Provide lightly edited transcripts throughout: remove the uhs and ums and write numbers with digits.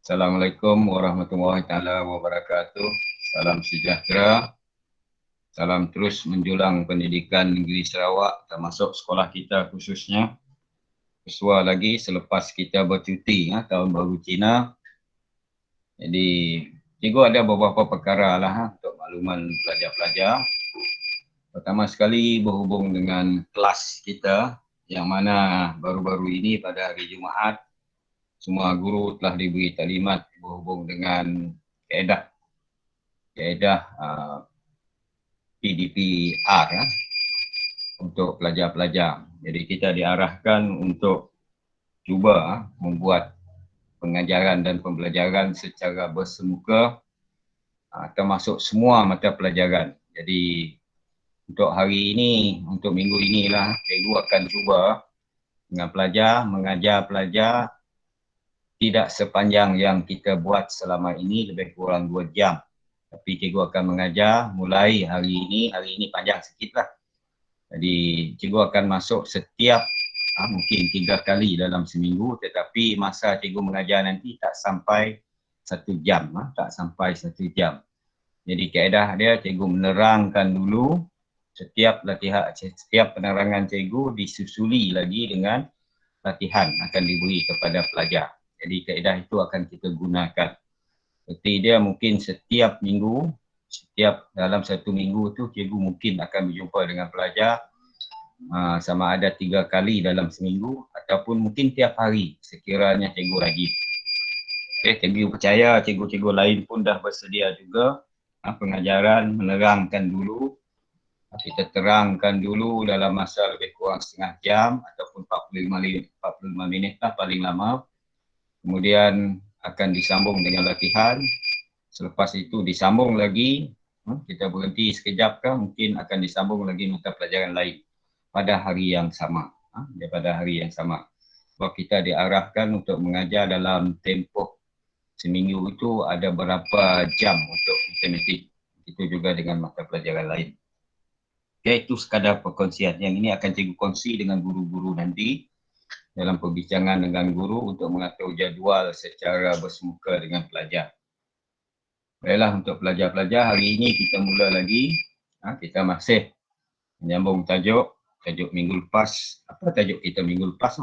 Assalamualaikum warahmatullahi taala wabarakatuh. Salam sejahtera. Salam terus menjulang pendidikan negeri Sarawak termasuk sekolah kita khususnya. Sesuai lagi selepas kita bercuti tahun baru Cina. Jadi cikgu ada beberapa perkara lah untuk makluman pelajar-pelajar. Pertama sekali berhubung dengan kelas kita yang mana baru-baru ini pada hari Jumaat semua guru telah diberi taklimat berhubung dengan kaedah PDPR untuk pelajar-pelajar. Jadi kita diarahkan untuk cuba membuat pengajaran dan pembelajaran secara bersemuka termasuk semua mata pelajaran. Jadi untuk hari ini, untuk minggu inilah cikgu akan cuba dengan pelajar, mengajar pelajar tidak sepanjang yang kita buat selama ini, lebih kurang 2 jam. Tapi cikgu akan mengajar mulai hari ini panjang sikit lah. Jadi cikgu akan masuk setiap mungkin 3 kali dalam seminggu, tetapi masa cikgu mengajar nanti tak sampai 1 jam, tak sampai 1 jam. Jadi kaedah dia cikgu menerangkan dulu setiap latihan, setiap penerangan cikgu disusuli lagi dengan latihan akan diberi kepada pelajar. Jadi kaedah itu akan kita gunakan. Seperti dia mungkin setiap minggu, setiap dalam 1 minggu tu cikgu mungkin akan berjumpa dengan pelajar sama ada 3 kali dalam seminggu ataupun mungkin tiap hari sekiranya cikgu rajin. Okay, cikgu percaya cikgu-cikgu lain pun dah bersedia juga pengajaran menerangkan dulu. Kita terangkan dulu dalam masa lebih kurang setengah jam ataupun 45 minit lah paling lama. Kemudian akan disambung dengan latihan. Selepas itu disambung lagi, kita berhenti sekejap ke, mungkin akan disambung lagi mata pelajaran lain pada hari yang sama. Daripada hari yang sama. Sebab kita diarahkan untuk mengajar dalam tempoh seminggu itu ada berapa jam untuk matematik. Itu juga dengan mata pelajaran lain. Okay, itu sekadar perkongsian. Yang ini akan cikgu kongsi dengan guru-guru nanti dalam perbincangan dengan guru untuk mengatur jadual secara bersemuka dengan pelajar. Baiklah, untuk pelajar-pelajar hari ini kita mula lagi. Kita masih menyambung tajuk minggu lepas. Apa tajuk kita minggu lepas?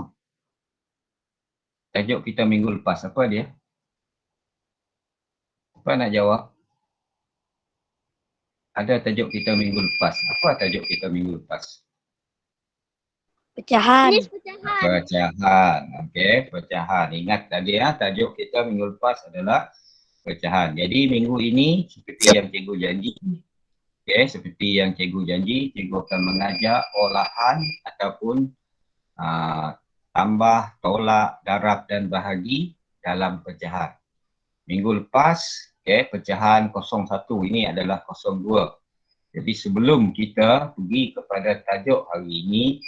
Tajuk kita minggu lepas apa dia? Apa nak jawab? Ada tajuk kita minggu lepas. Apa tajuk kita minggu lepas? Pecahan. Pecahan. Okey, pecahan. Ingat tadi tajuk kita minggu lepas adalah pecahan. Jadi minggu ini seperti yang cikgu janji. Okey, seperti yang cikgu janji, cikgu akan mengajar olahan ataupun tambah, tolak, darab dan bahagi dalam pecahan. Minggu lepas, pecahan 01 ini adalah 02. Jadi sebelum kita pergi kepada tajuk hari ini,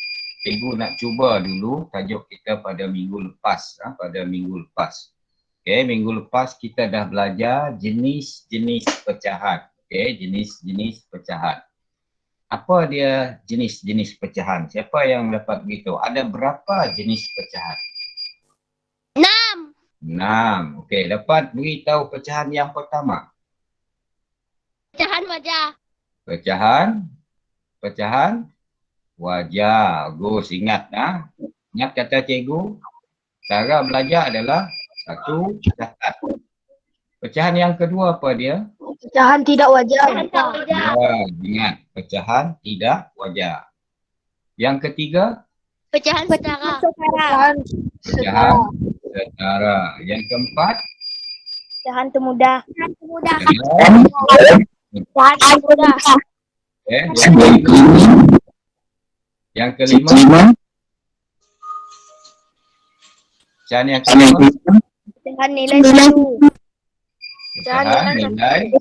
cikgu nak cuba dulu tajuk kita pada minggu lepas. Minggu lepas kita dah belajar jenis-jenis pecahan. Jenis-jenis pecahan. Apa dia jenis-jenis pecahan? Siapa yang dapat beritahu? Ada berapa jenis pecahan? 6. Okey, dapat beritahu pecahan yang pertama. Pecahan wajah. Pecahan wajah. Gus ingat Ingat kata cikgu. Cara belajar adalah satu catat. Pecahan yang kedua apa dia? Pecahan tidak wajar. Ingat, pecahan tidak wajar. Yang ketiga? Pecahan setara. Pecahan setara. Yang keempat? Pecahan temudah. Yang kelima? Pecahan yang kelima? Pecahan nilai 1. Pecahan nilai.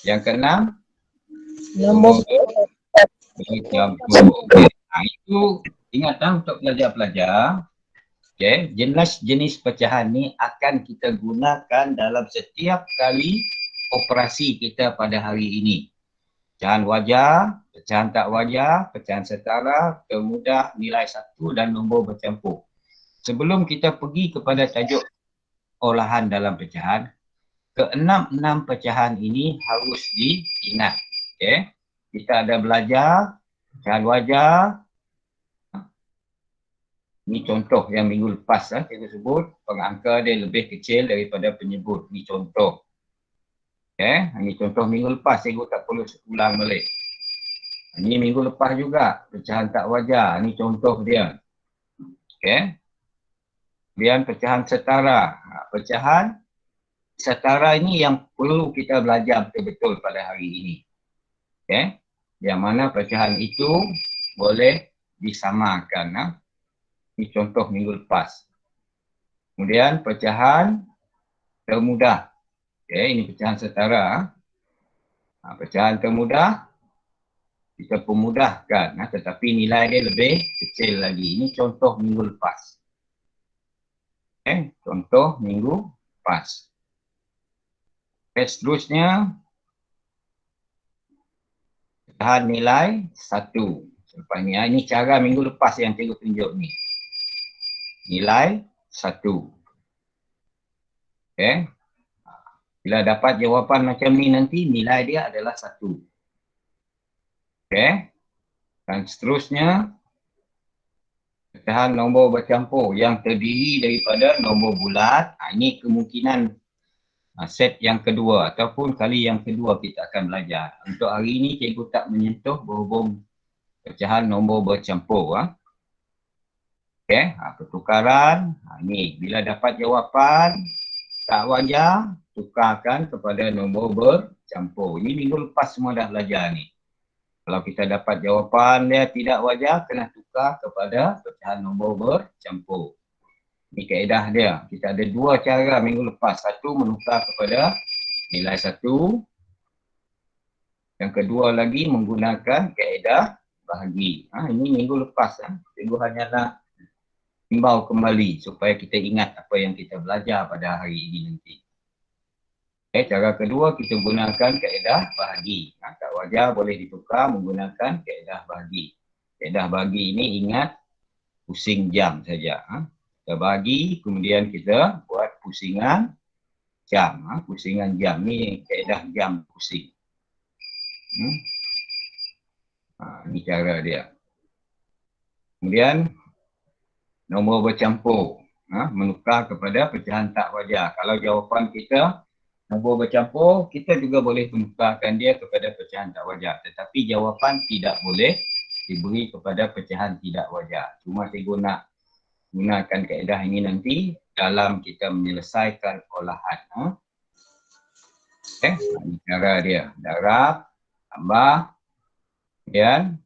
Yang keenam? Nombor itu ingat untuk pelajar-pelajar. Jenis-jenis pecahan ni akan kita gunakan dalam setiap kali operasi kita pada hari ini. Pecahan wajar, pecahan tak wajar, pecahan setara, temudah, nilai 1 dan nombor bercampur. Sebelum kita pergi kepada tajuk olahan dalam pecahan, keenam-enam pecahan ini harus diingat. Okay. Kita ada belajar pecahan wajah. Ini contoh yang minggu lepas kita sebut, pengangka dia lebih kecil daripada penyebut. Ini contoh. Okay. Ini contoh minggu lepas, cikgu tak perlu ulang balik. Ini minggu lepas juga, pecahan tak wajar. Ini contoh dia. Okay. Kemudian pecahan setara. Pecahan setara ini yang perlu kita belajar betul-betul pada hari ini. Okay. Yang mana pecahan itu boleh disamakan. Ini contoh minggu lepas. Kemudian pecahan termudah. Okay, ini pecahan setara. Pecahan termudah kita pemudahkan, tetapi nilai dia lebih kecil lagi. Ini contoh minggu lepas. Okay, contoh minggu lepas. Okay, seterusnya pecahan nilai 1. Selepas ini cara minggu lepas yang cikgu tunjuk ni. Nilai 1. Okay. Bila dapat jawapan macam ni nanti, nilai dia adalah 1. Okay. Dan seterusnya, pecahan nombor bercampur yang terdiri daripada nombor bulat. Ini kemungkinan set yang kedua ataupun kali yang kedua kita akan belajar. Untuk hari ini, cikgu tak menyentuh berhubung pecahan nombor bercampur. Okay. Pertukaran. Ini bila dapat jawapan tak wajar, tukarkan kepada nombor bercampur. Ini minggu lepas semua dah belajar ni. Kalau kita dapat jawapan dia tidak wajar, kena tukar kepada pecahan nombor bercampur. Ini kaedah dia. Kita ada dua cara minggu lepas. Satu, menukar kepada nilai 1. Yang kedua lagi, menggunakan kaedah bahagi. Ini minggu lepas. Cikgu hanya nak himbau kembali supaya kita ingat apa yang kita belajar pada hari ini nanti. Cara kedua, kita gunakan kaedah bahagi. Tak wajar boleh ditukar menggunakan kaedah bahagi. Kaedah bahagi ini ingat pusing jam saja. Kita bahagi, kemudian kita buat pusingan jam. Pusingan jam ni kaedah jam pusing. Ini cara dia. Kemudian nombor bercampur. Menukar kepada pecahan tak wajar. Kalau jawapan kita nombor bercampur, kita juga boleh menukarkan dia kepada pecahan tak wajar. Tetapi jawapan tidak boleh diberi kepada pecahan tidak wajar. Cuma cikgu nak gunakan kaedah ini nanti dalam kita menyelesaikan olahan. Okay. Ini cara dia. Darab, tambah, kemudian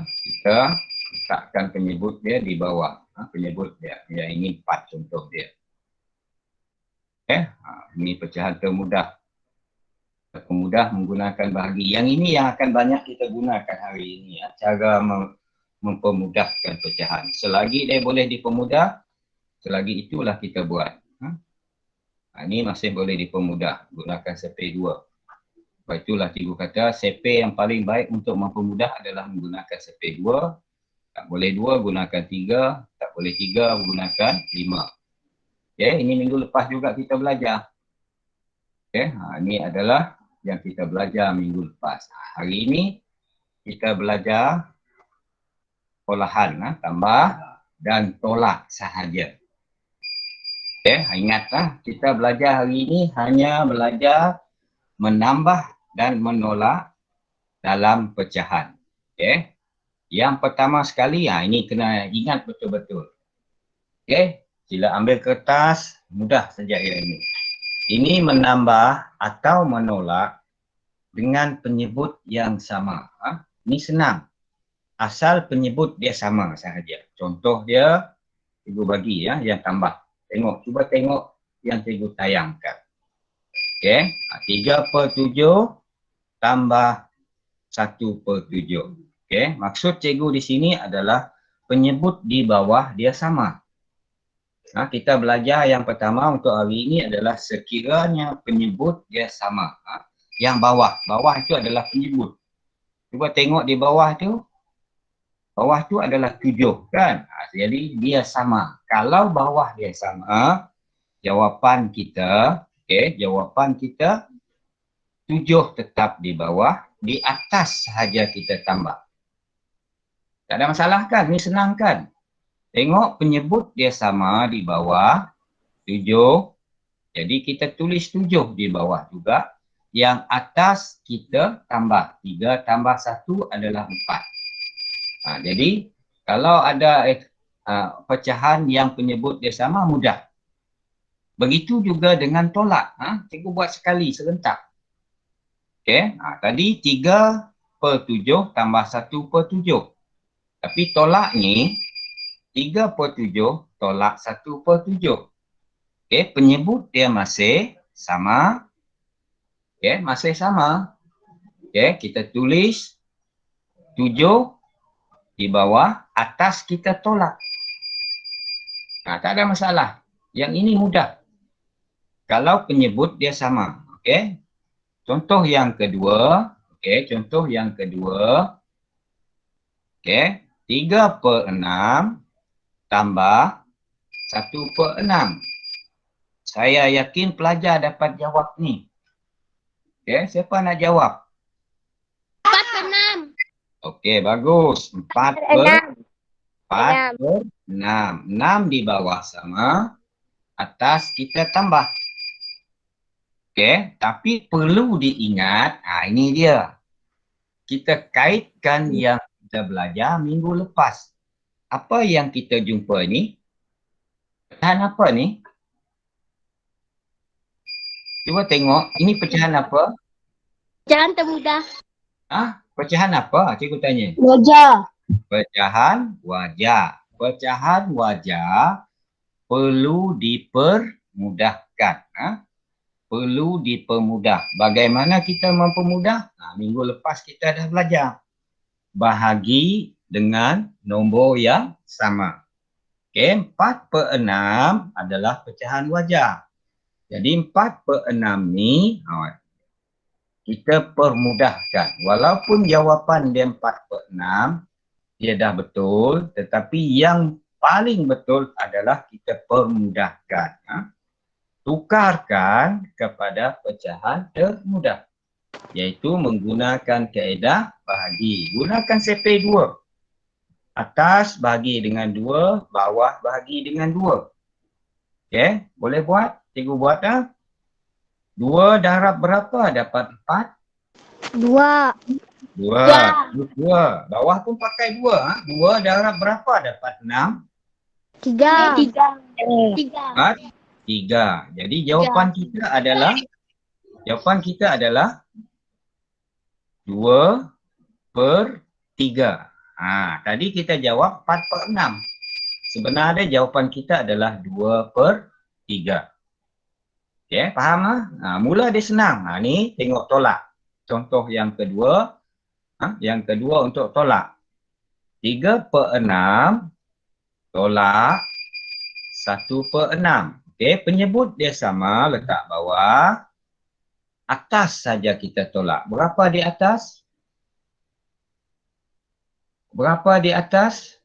kita letakkan penyebut dia di bawah. Penyebut dia. Yang ini 4 contoh dia. Ini pecahan termudah. Termudah menggunakan bahagi. Yang ini yang akan banyak kita gunakan hari ini. Cara mempermudahkan pecahan. Selagi dia boleh dipermudah, selagi itulah kita buat. Ini masih boleh dipermudah. Gunakan CP2. Sebab itulah cikgu kata CP yang paling baik untuk mempermudah adalah menggunakan CP2. Tak boleh 2, gunakan 3. Tak boleh 3, gunakan 5. Okay, ini minggu lepas juga kita belajar. Okay, ini adalah yang kita belajar minggu lepas. Hari ini kita belajar olahan, tambah dan tolak sahaja. Okay, ingatlah kita belajar hari ini hanya belajar menambah dan menolak dalam pecahan. Okay. Yang pertama sekali, ini kena ingat betul-betul. Okay. Sila ambil kertas, mudah saja ini. Ini menambah atau menolak dengan penyebut yang sama. Ini senang. Asal penyebut dia sama sahaja. Contoh dia, cikgu bagi yang tambah. Tengok, cuba tengok yang cikgu tayangkan. Okay. 3/7 tambah 1/7. Okay. Maksud cikgu di sini adalah penyebut di bawah dia sama. Kita belajar yang pertama untuk hari ini adalah sekiranya penyebut dia sama. Yang bawah. Bawah itu adalah penyebut. Cuba tengok di bawah tu. Bawah tu adalah 7 kan. Jadi dia sama. Kalau bawah dia sama, jawapan kita, jawapan kita 7 tetap di bawah, di atas sahaja kita tambah. Tak ada masalah kan? Ni senang kan? Tengok penyebut dia sama di bawah 7. Jadi kita tulis 7 di bawah juga. Yang atas kita tambah. 3 tambah 1 adalah 4. Jadi kalau ada pecahan yang penyebut dia sama, mudah. Begitu juga dengan tolak. Cikgu buat sekali serentak. Tadi 3/7 tambah 1/7. Tapi tolak ni 3/7 tolak 1/7. Penyebut dia masih sama. Masih sama. Kita tulis 7 di bawah, atas kita tolak. Tak ada masalah. Yang ini mudah. Kalau penyebut dia sama. Contoh yang kedua. Contoh yang kedua. 3/6 tambah 1/6. Saya yakin pelajar dapat jawab ni. Siapa nak jawab? 4/6. Bagus. 4/6. 6. 6 di bawah sama. Atas kita tambah. Tapi perlu diingat, ini dia. Kita kaitkan yang kita belajar minggu lepas. Apa yang kita jumpa ni? Pecahan apa ni? Cuba tengok, ini pecahan apa? Pecahan termudah. Pecahan apa? Cikgu tanya. Wajah. Pecahan wajah. Pecahan wajah perlu dipermudahkan. Perlu dipermudah. Bagaimana kita mempermudah? Minggu lepas kita dah belajar. Bahagi dengan nombor yang sama. 4/6 adalah pecahan wajah. Jadi 4/6 ni kita permudahkan. Walaupun jawapan dia 4/6, dia dah betul. Tetapi yang paling betul adalah kita permudahkan. Tukarkan kepada pecahan termudah. Iaitu menggunakan kaedah bahagi. Gunakan CP 2. Atas bahagi dengan 2, bawah bahagi dengan 2. Boleh buat? Cikgu buat 2 darab berapa dapat 4? 2. 2. Bawah pun pakai 2. 2 darab berapa dapat 6? 3. 3. Jadi jawapan kita adalah 2/3. Tadi kita jawab 4/6. Sebenarnya jawapan kita adalah 2/3. Faham? Mula dia senang. Ni tengok tolak. Contoh yang kedua. Yang kedua untuk tolak. 3/6 tolak 1/6. Penyebut dia sama, letak bawah. Atas saja kita tolak. Berapa di atas? Berapa di atas?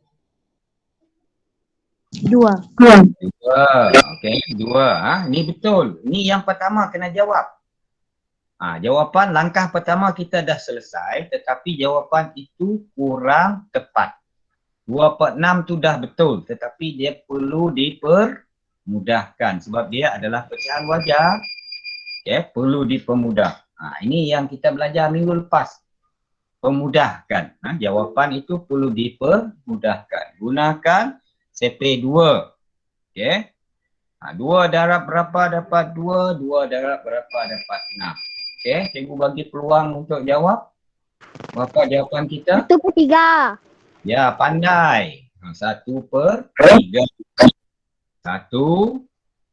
2. 2. Ni betul. Ni yang pertama kena jawab. Jawapan langkah pertama kita dah selesai, tetapi jawapan itu kurang tepat. 2/6 tu dah betul, tetapi dia perlu dipermudahkan sebab dia adalah pecahan wajah. Perlu dipermudah. Ini yang kita belajar minggu lepas. Pemudahkan. Jawapan itu perlu dipermudahkan. Gunakan CP 2. 2 darab berapa dapat 2? 2 darab berapa dapat 6? Cikgu bagi peluang untuk jawab. Berapa jawapan kita? 1/3. Ya, pandai. 1/3. 1,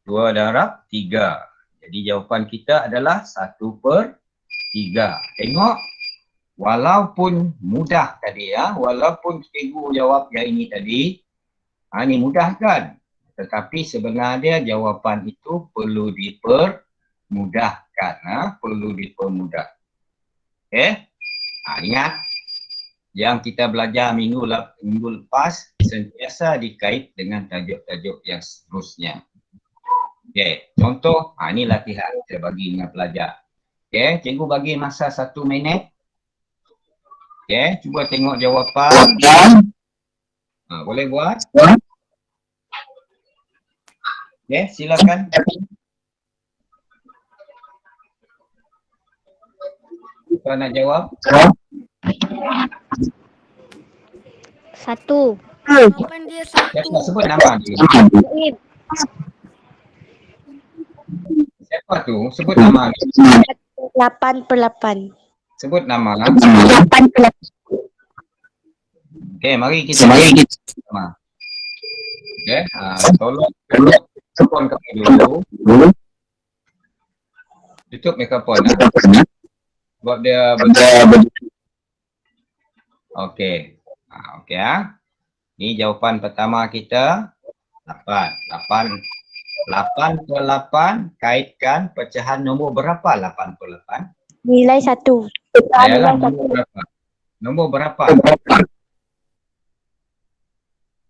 2 darab 3. Jadi jawapan kita adalah 1/3. Tengok. Walaupun mudah tadi walaupun cikgu jawab yang ini tadi. Ini mudah kan? Tetapi sebenarnya jawapan itu perlu dipermudahkan. Perlu dipermudah. Ingat. Yang kita belajar minggu lepas sentiasa dikait dengan tajuk-tajuk yang seterusnya. Okey, contoh, ini latihan saya bagi dengan pelajar. Okey, cikgu bagi masa 1 minit. Okey, cuba tengok jawapan. Boleh buat? Okey, silakan. Siapa nak jawab? 1. Jawapan dia Siapa 1. sebut nama dia? Ib. Siapa tu? Sebut nama dia. 8/8. Sebut nama. 8/8. Okey, mari kita sama. Okey, tolong mikrofon kamu dulu. Tutup mikrofon. Sebab dia betul. Okey. Okey Ni jawapan pertama kita 8. 8/8 kaitkan pecahan nombor berapa 8/8? Nilai 1. Ayalah nombor berapa? Nombor berapa?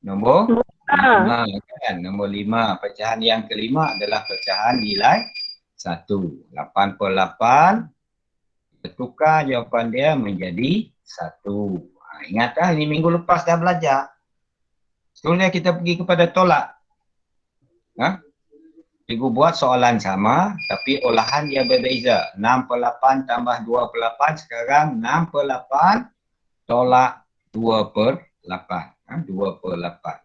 Nombor 5 kan? Nombor 5. Pecahan yang kelima adalah pecahan nilai 1. 8/8. Kita tukar jawapan dia menjadi 1. Ingatlah ini minggu lepas dah belajar. Seterusnya kita pergi kepada tolak. Cikgu buat soalan sama tapi olahan dia berbeza. 6/8 tambah 2/8 sekarang 6/8 tolak 2/8. 2/8.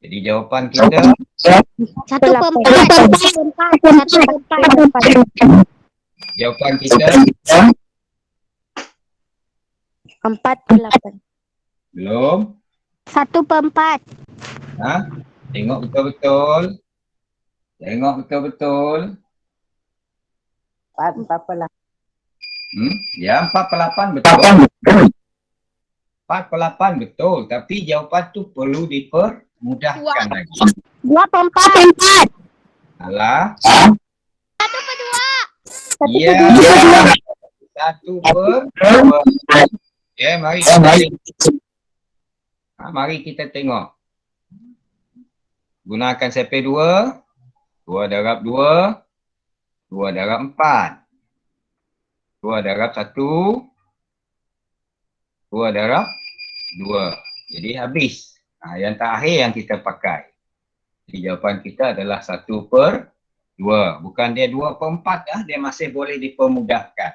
Jadi jawapan kita 1/4. jawapan kita 4/8. belum. 1/4. Tengok betul-betul. Tengok betul-betul. 4/8. Ya, 4/8 betul. 4/8 betul. Tapi jawapan tu perlu dipermudahkan lagi. 2/4. Alah. 1/2. Ya. 1/2. Ya, mari kita tengok. Gunakan CP 2. 2 darab 2. 2 darab 4. 2 darab 1. 2 darab 2. Jadi habis. Yang terakhir yang kita pakai. Jadi jawapan kita adalah 1/2. Bukan dia 2/4 dia masih boleh dipermudahkan.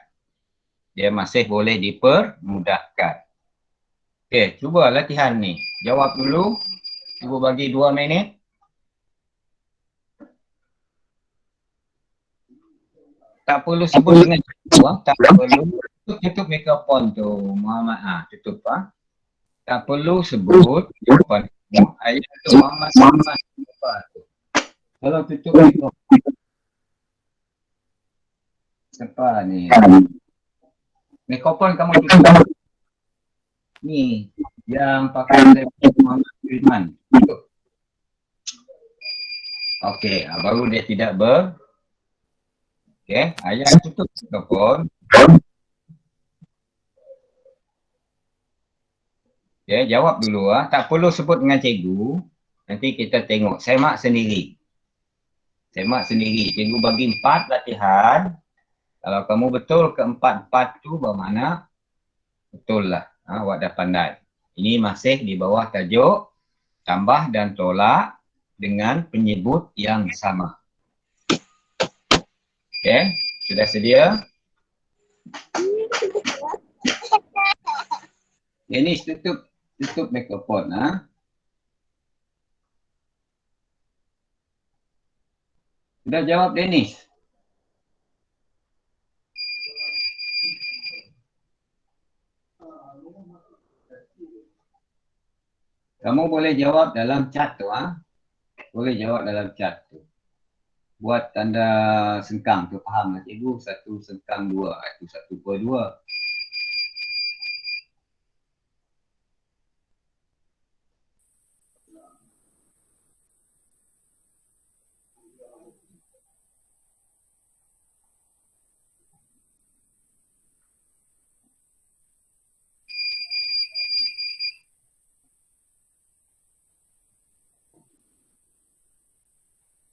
Okey, cuba latihan ni. Jawab dulu. Cuba bagi 2 minit. Tak perlu sebut dengan tak perlu. Tutup mikrofon tu, Muhammad. Tutup Tak perlu sebut jawapan. Ayat tu Muhammad. Kalau tutup mikrofon. Siapa ni? Mikrofon kamu tutup. Ni yang pakai Muhammad Firman. Tutup. Okey, baru dia tidak Okey, ayat tutup mikrofon. Okey, jawab dulu tak perlu sebut dengan cikgu. Nanti kita tengok. Semak sendiri. Cikgu bagi 4 latihan. Kalau kamu betul ke 4 tu bermakna betul lah. Awak dah pandai. Ini masih di bawah tajuk tambah dan tolak dengan penyebut yang sama. Okey, sudah sedia? Ini tutup mikrofon. Sudah jawab Dennis? Kamu boleh jawab dalam chat tu. Boleh jawab dalam chat tu. Buat tanda sengkang tu, faham lah cikgu. 1 sengkang 2, itu 1/2.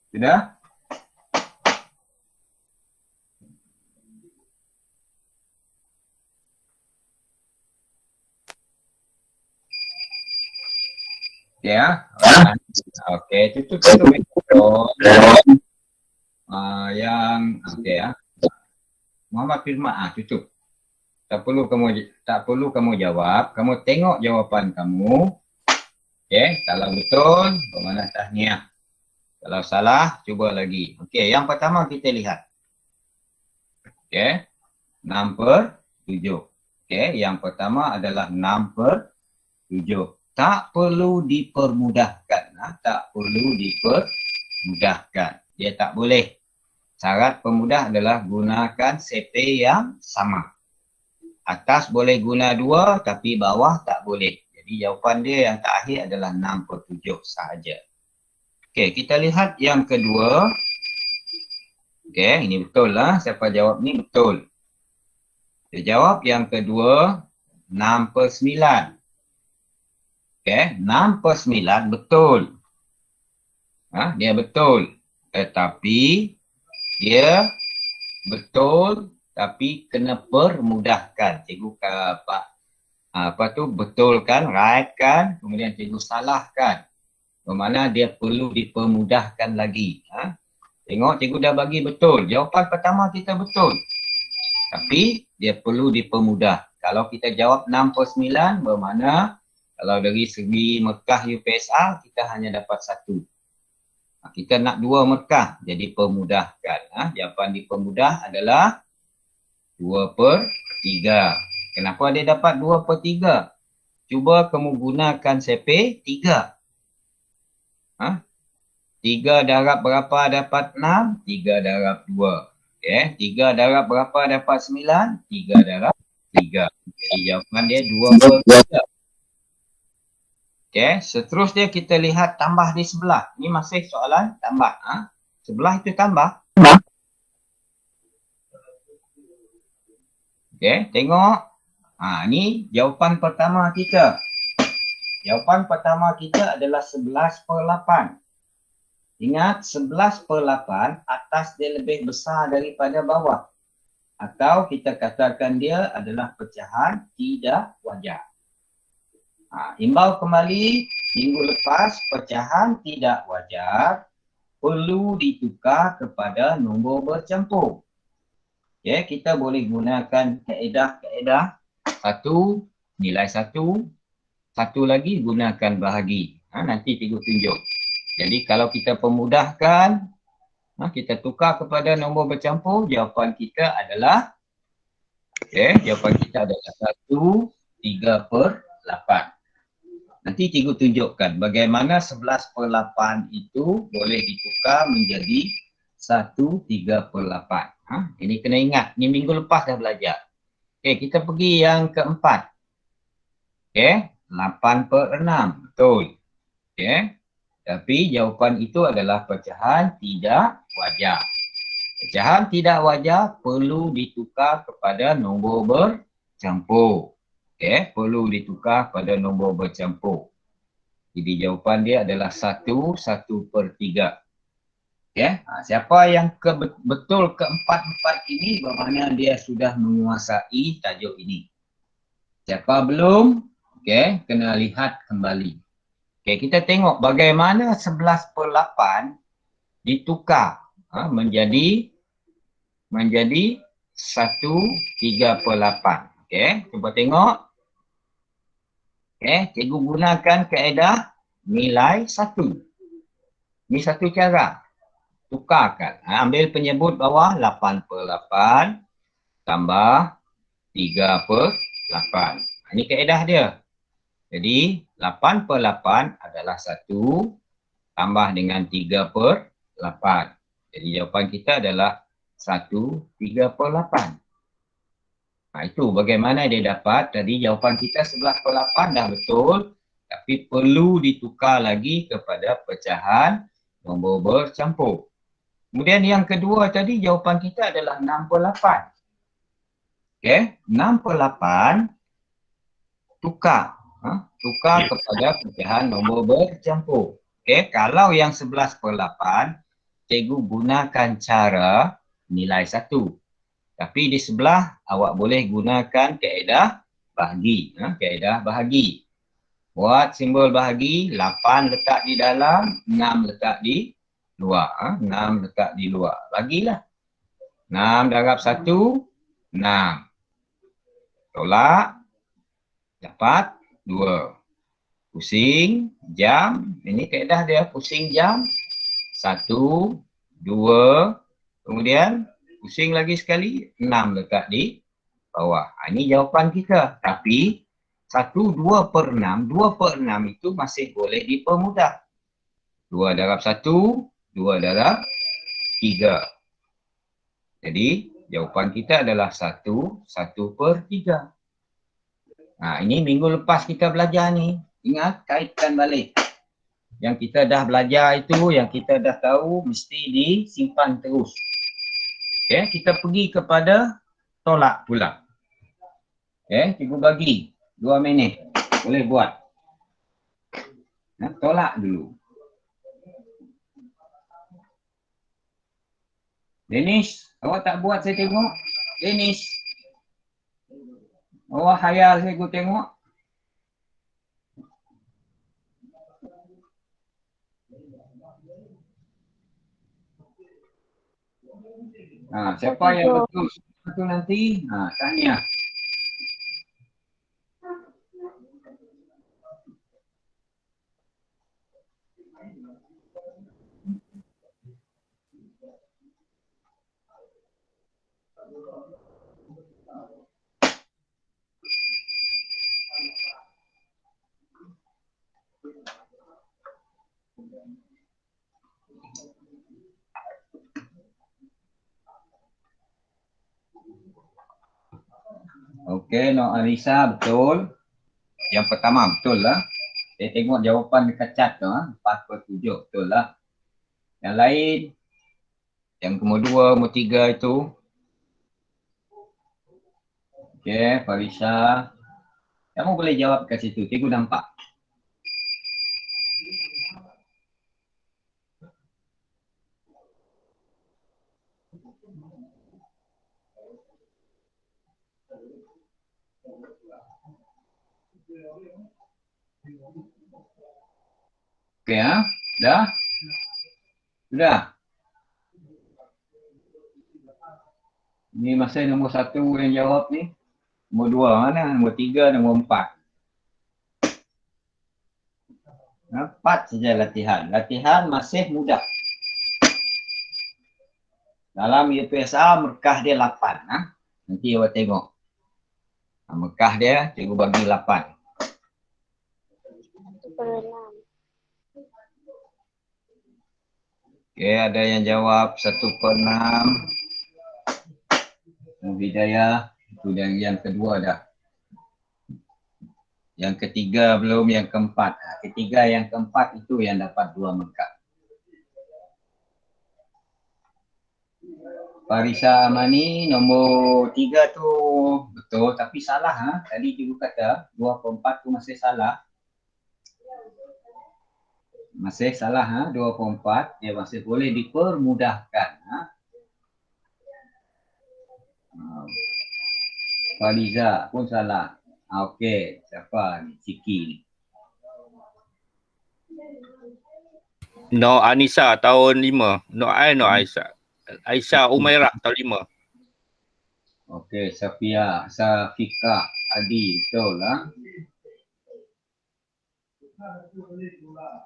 Sudah? Okey ya. Okey, tutup mikrofon. Yang okey ya. Muhammad Firman, tutup. Tak perlu kamu jawab. Kamu tengok jawapan kamu. Okey, kalau betul, bermakna tahniah. Kalau salah, cuba lagi. Okey, yang pertama kita lihat. Okey, 6 per 7. Okey, yang pertama adalah 6 per 7. Tak perlu dipermudahkan. Tak perlu dipermudahkan. Dia tak boleh. Syarat pemudah adalah gunakan CP yang sama. Atas boleh guna 2 tapi bawah tak boleh. Jadi jawapan dia yang terakhir adalah 6 per 7 sahaja. Okey, kita lihat yang kedua. Okey, ini betul lah. Siapa jawab ni betul. Dia jawab yang kedua 6 per 9. Okey, 6 per 9 betul. Dia betul. Tetapi dia betul tapi kena permudahkan. Cikgu betulkan, right kan, kemudian cikgu salahkan. Bermakna dia perlu dipermudahkan lagi. Tengok cikgu dah bagi betul. Jawapan pertama kita betul. Tapi dia perlu dipermudah. Kalau kita jawab 6 per 9 bermakna kalau dari segi Mekah UPSR kita hanya dapat 1. Kita nak 2 Mekah, jadi permudahkan. Jawapan dipermudah adalah 2 per 3. Kenapa dia dapat 2 per 3? Cuba kamu gunakan CP 3. 3 darab berapa dapat 6? 3 darab 2. Okay. 3 darab berapa dapat 9? 3 darab 3. Jadi jawapan dia 2 per 3. Okay. Seterusnya kita lihat tambah di sebelah. Ini masih soalan tambah. Sebelah itu tambah. Okay. Tengok. Ini jawapan pertama kita. Jawapan pertama kita adalah 11 per 8. Ingat 11 per 8 atas dia lebih besar daripada bawah. Atau kita katakan dia adalah pecahan tidak wajar. Imbau kembali minggu lepas pecahan tidak wajar perlu ditukar kepada nombor bercampur. Okay, kita boleh gunakan kaedah-kaedah satu, nilai satu lagi gunakan bahagi. Nanti cikgu tunjuk. Jadi kalau kita pemudahkan, kita tukar kepada nombor bercampur, jawapan kita adalah, jawapan kita adalah 1, 3 per 8. Nanti cikgu tunjukkan bagaimana 11 per 8 itu boleh ditukar menjadi 1, 3 per 8. Ini kena ingat, ini minggu lepas dah belajar. Kita pergi yang keempat. 8 per 6, betul. Tapi jawapan itu adalah pecahan tidak wajar. Pecahan tidak wajar perlu ditukar kepada nombor bercampur. Perlu ditukar pada nombor bercampur. Jadi jawapan dia adalah 1 per 3. Siapa yang betul keempat-empat ini bermakna dia sudah menguasai tajuk ini. Siapa belum, kena lihat kembali. Kita tengok bagaimana 11 per 8 ditukar menjadi 1, 3 per 8. Cuba tengok. Cikgu gunakan kaedah nilai 1. Ini satu cara. Tukarkan. Ambil penyebut bawah 8 per 8 tambah 3 per 8. Ini kaedah dia. Jadi 8 per 8 adalah 1 tambah dengan 3 per 8. Jadi jawapan kita adalah 1, 3 per 8. Itu bagaimana dia dapat. Tadi jawapan kita 11 per 8 dah betul. Tapi perlu ditukar lagi kepada pecahan nombor bercampur. Kemudian yang kedua tadi jawapan kita adalah 6 per 8. 6 per 8 tukar. Tukar kepada pecahan nombor bercampur. Kalau yang 11 per 8 cikgu gunakan cara nilai 1. Tapi di sebelah awak boleh gunakan kaedah bahagi. Kaedah bahagi. Buat simbol bahagi, 8 letak di dalam, 6 letak di luar. 6 letak di luar. Bagilah. 6 darab 1, 6. Tolak, dapat 2. Pusing, jam. Ini kaedah dia, pusing jam. 1, 2, kemudian pusing lagi sekali, 6 letak di bawah. Ini jawapan kita. Tapi 1, 2 per 6, 2 per 6 itu masih boleh dipermudah. 2 darab 1, 2 darab 3. Jadi jawapan kita adalah 1, 1 per 3. Nah, ini minggu lepas kita belajar ni. Ingat, kaitkan balik. Yang kita dah belajar itu, yang kita dah tahu, mesti disimpan terus. Okay, kita pergi kepada tolak pula. Okay, cikgu bagi 2 minit. Boleh buat. Tolak dulu. Denish, awak tak buat saya tengok. Denish. Awak hayal saya tengok. Siapa yang betul itu nanti? Tanya. Okey, Nok Arisa betul. Yang pertama betul lah. Saya tengok jawapan dekat cat tu, 4/7 betul lah. Yang lain, yang nombor 2, nombor 3 itu. Okey, Farisa. Kamu boleh jawab kat situ, cikgu nampak. Okey, dah? Sudah? Ni masa nombor 1 yang jawab ni. Nombor 2 mana? Nombor 3, nombor 4. 4 saja latihan. Latihan masih mudah. Dalam UPSA markah dia 8. Nanti awak tengok. Markah dia cikgu bagi 8. Okey, ada yang jawab 1/6. Bidayah, itu yang kedua dah. Yang ketiga belum, yang keempat. Ketiga, yang keempat itu yang dapat 2 markah. Farisa Amani nombor 3 tu betul tapi salah. Tadi cikgu kata 2/4 tu masih salah. Masih salah 2/4, dia masih boleh dipermudahkan. Fariza pun salah. Okey, siapa ni? Ciki ni. No Anissa tahun 5. No Aisyah. Aisyah Umairah tahun 5. Okey, Safika Adi, betul lah.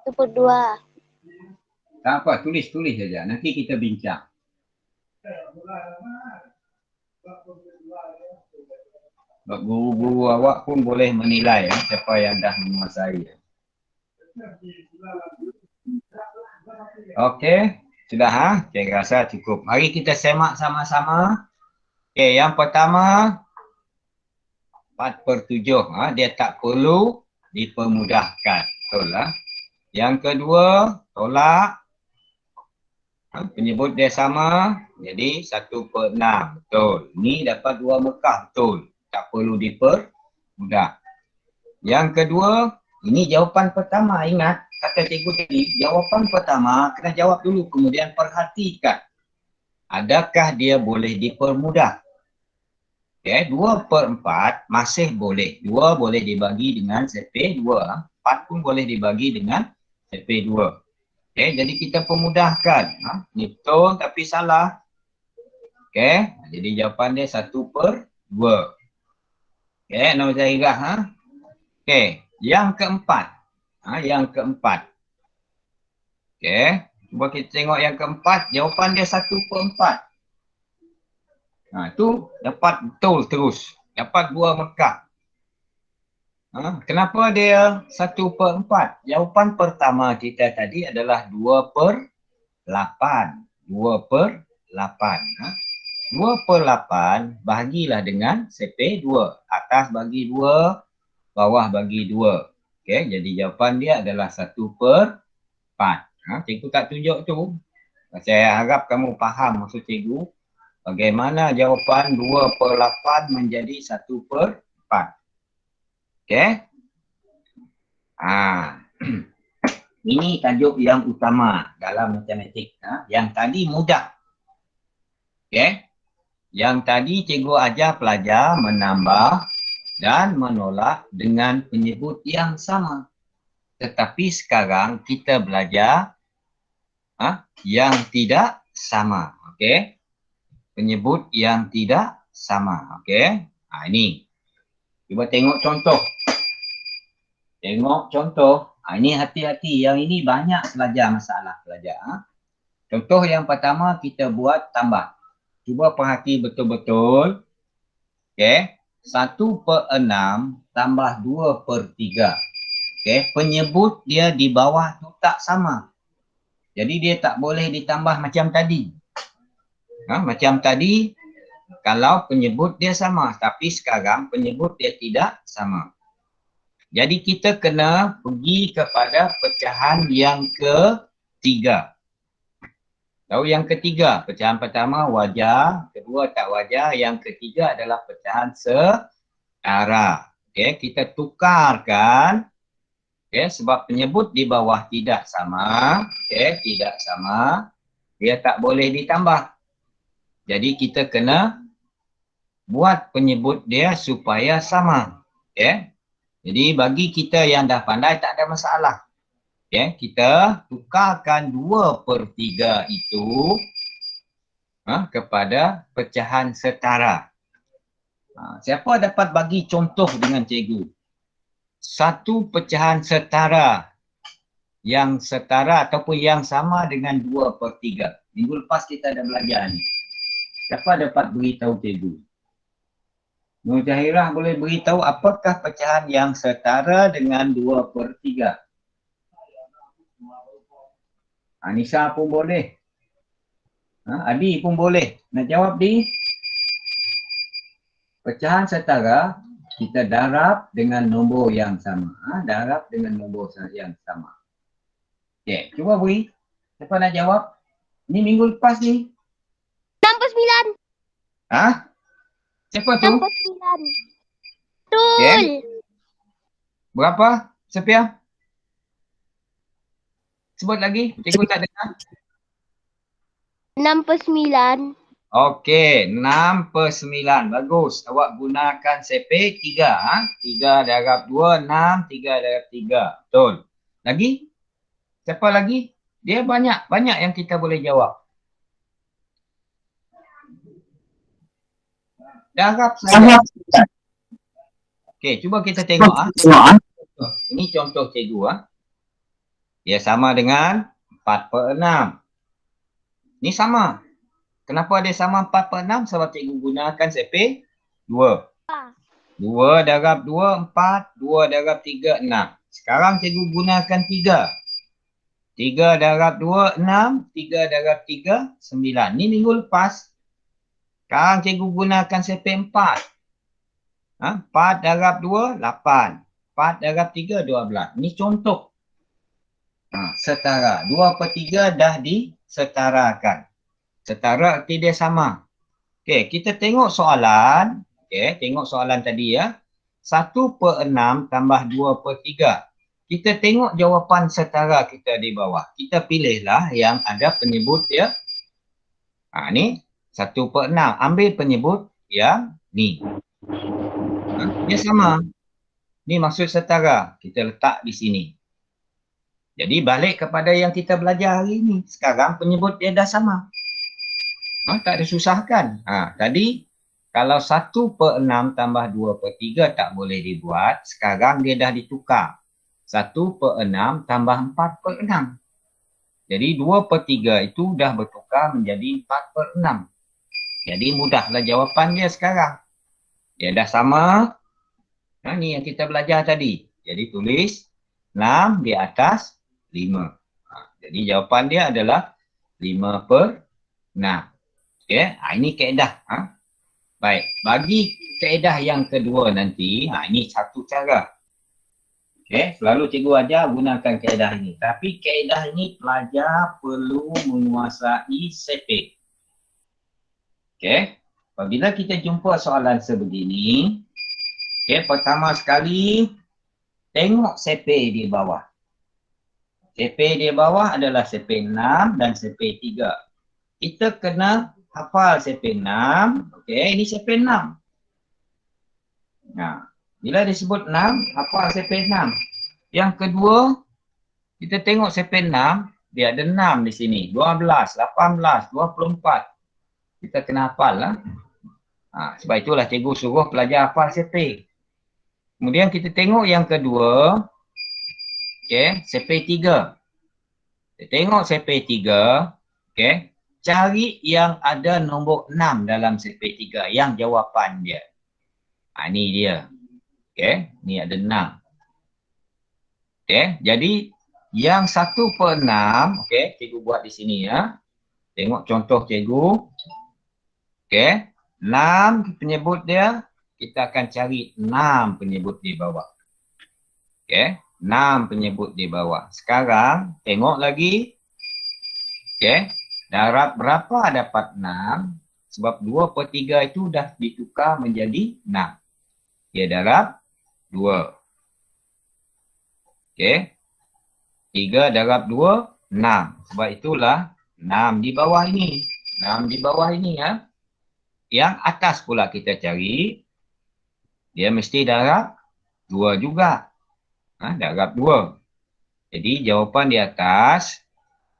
2/2. Tak apa, tulis saja. Nanti kita bincang. Guru-guru awak pun boleh menilai siapa yang dah menguasai. Okey, sudah saya rasa cukup. Mari kita semak sama-sama. Okey, yang pertama 4/7. Dia tak perlu dipermudahkan. Betul lah. Yang kedua, tolak. Penyebut dia sama. Jadi 1/6. Betul. Ni dapat 2 markah. Betul. Tak perlu dipermudah. Yang kedua, ini jawapan pertama. Ingat, kata cikgu tadi, jawapan pertama kena jawab dulu, kemudian perhatikan. Adakah dia boleh dipermudah? Okay, 2/4 masih boleh. 2 boleh dibagi dengan CP2. 4 pun boleh dibagi dengan CP2. Okay, jadi kita pemudahkan. Ni betul tapi salah. Okay, jadi jawapan dia 1/2. Okay, nombor Zahirah. Okay, yang keempat. Yang keempat. Okay, cuba kita tengok yang keempat. Jawapan dia 1/4. Tu dapat betul terus. Dapat 2 markah. Kenapa dia 1/4? Jawapan pertama kita tadi adalah 2/8. 2/8. 2/8 bahagilah dengan CP2. Atas bagi 2, bawah bagi 2. Okay, jadi jawapan dia adalah 1/4. Cikgu tak tunjuk tu. Saya harap kamu faham maksud cikgu. Bagaimana jawapan 2/8 menjadi 1/4. Okay. Ini tajuk yang utama dalam matematik. Yang tadi mudah. Okay. Yang tadi cikgu ajar pelajar menambah dan menolak dengan penyebut yang sama. Tetapi sekarang kita belajar yang tidak sama. Okay. Penyebut yang tidak sama. Okay. Ini. Cuba tengok contoh. Tengok contoh. Ini hati-hati. Yang ini banyak pelajar masalah pelajar. Contoh yang pertama kita buat tambah. Cuba perhati betul-betul. Okay. 1/6 tambah 2/3. Okay. Penyebut dia di bawah tu tak sama. Jadi dia tak boleh ditambah macam tadi. Macam tadi kalau penyebut dia sama. Tapi sekarang penyebut dia tidak sama. Jadi kita kena pergi kepada pecahan yang ketiga. Tahu yang ketiga, pecahan pertama wajar, kedua tak wajar, yang ketiga adalah pecahan setara. Okay, kita tukarkan. Okay, sebab penyebut di bawah tidak sama. Okay, tidak sama. Dia tak boleh ditambah. Jadi kita kena buat penyebut dia supaya sama. Okay. Jadi bagi kita yang dah pandai tak ada masalah. Okay, kita tukarkan 2/3 itu kepada pecahan setara. Siapa dapat bagi contoh dengan cikgu? Satu pecahan setara yang setara ataupun yang sama dengan 2/3. Minggu lepas kita dah belajar ni. Siapa dapat beritahu cikgu? Nur Zahirah boleh beritahu apakah pecahan yang setara dengan 2/3? Anissa pun boleh. Adi pun boleh. Nak jawab Di? Pecahan setara kita darab dengan nombor yang sama. Darab dengan nombor yang sama. Okey, cuba beri. Siapa nak jawab? Ni minggu lepas ni. 69. Siapa tu? 69. Betul. Okay. Berapa? Sepia? Sebut lagi. Cikgu tak dengar. 69. Okey, 6/9. Bagus. Awak gunakan CP 3. 3 darab 2, 6. 3 darab 3. Betul. Lagi? Siapa lagi? Dia banyak. Banyak yang kita boleh jawab. Darab saja. Okey, cuba kita tengok. Ini contoh cikgu. Dia sama dengan 4/6. Ni sama. Kenapa dia sama 4/6? Sebab cikgu gunakan CP 2. 2 darab 2, 4. 2 darab 3, 6. Sekarang cikgu gunakan 3. 3 darab 2, 6. 3 darab 3, 9. Ni minggu lepas. Sekarang cikgu gunakan CP 4. 4 darab 2, 8. 4 darab 3, 12. Ni contoh. Setara. 2/3 dah disetarakan. Setara arti dia sama. Okey, kita tengok soalan. Okey, tengok soalan tadi ya. 1/6 tambah 2/3. kita tengok jawapan setara kita di bawah. Kita pilihlah yang ada penyebut dia. Ni 1/6. Ambil penyebut yang ni. Dia sama. Ni maksud setara. Kita letak di sini. Jadi balik kepada yang kita belajar hari ni. Sekarang penyebut dia dah sama. Tak ada susah kan? Tadi kalau 1/6 tambah 2/3 tak boleh dibuat. Sekarang dia dah ditukar. 1/6 tambah 4/6. Jadi 2/3 itu dah bertukar menjadi 4/6. Jadi mudahlah jawapan dia sekarang. Dia dah sama. Ni yang kita belajar tadi. Jadi tulis 6 di atas 5. Jadi jawapan dia adalah 5/6. Okey, ini kaedah. Baik, bagi kaedah yang kedua nanti, ini satu cara. Okey, selalu cikgu ajar gunakan kaedah ini. Tapi kaedah ini pelajar perlu menguasai sepek. Okey, apabila kita jumpa soalan sebegini, okey, pertama sekali tengok sepek di bawah. Sepek di bawah adalah sepek 6 dan sepek 3. Kita kena hafal sepek 6. Okey, ini sepek 6. Bila disebut 6, hafal sepek 6. Yang kedua, kita tengok sepek 6, dia ada 6 di sini. 12, 18, 24. Kita kena hafal lah. Sebab itulah cikgu suruh pelajar hafal sepek. Kemudian kita tengok yang kedua. Okey, sepek 3. Kita tengok sepek 3. Okey, cari yang ada nombor 6 dalam sepek 3. Yang jawapan dia. Ni dia. Okey, ni ada 6. Okey, jadi yang 1/6, okey, cikgu buat di sini ya. Tengok contoh cikgu. Okey, 6 penyebut dia, kita akan cari 6 penyebut di bawah. Okey, 6 penyebut di bawah. Sekarang tengok lagi. Okey, darab berapa dapat 6? Sebab 2/3 itu dah ditukar menjadi 6. Dia darab 2. Okey. 3 darab 2, 6. Sebab itulah 6 di bawah ini. 6 di bawah ini ya. Yang atas pula kita cari. Dia mesti darab 2 juga. Darab 2. Jadi jawapan di atas.